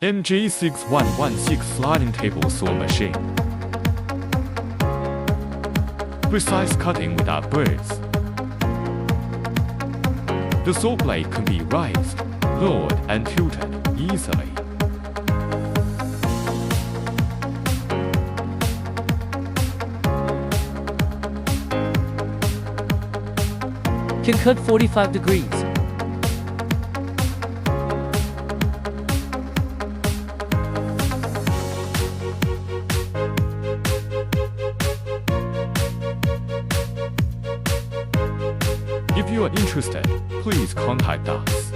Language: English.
MJ6116 sliding table saw machine. Precise cutting without burrs. The saw blade can be raised, lowered and tilted easily. Can cut 45 degrees. If you are interested, please contact us.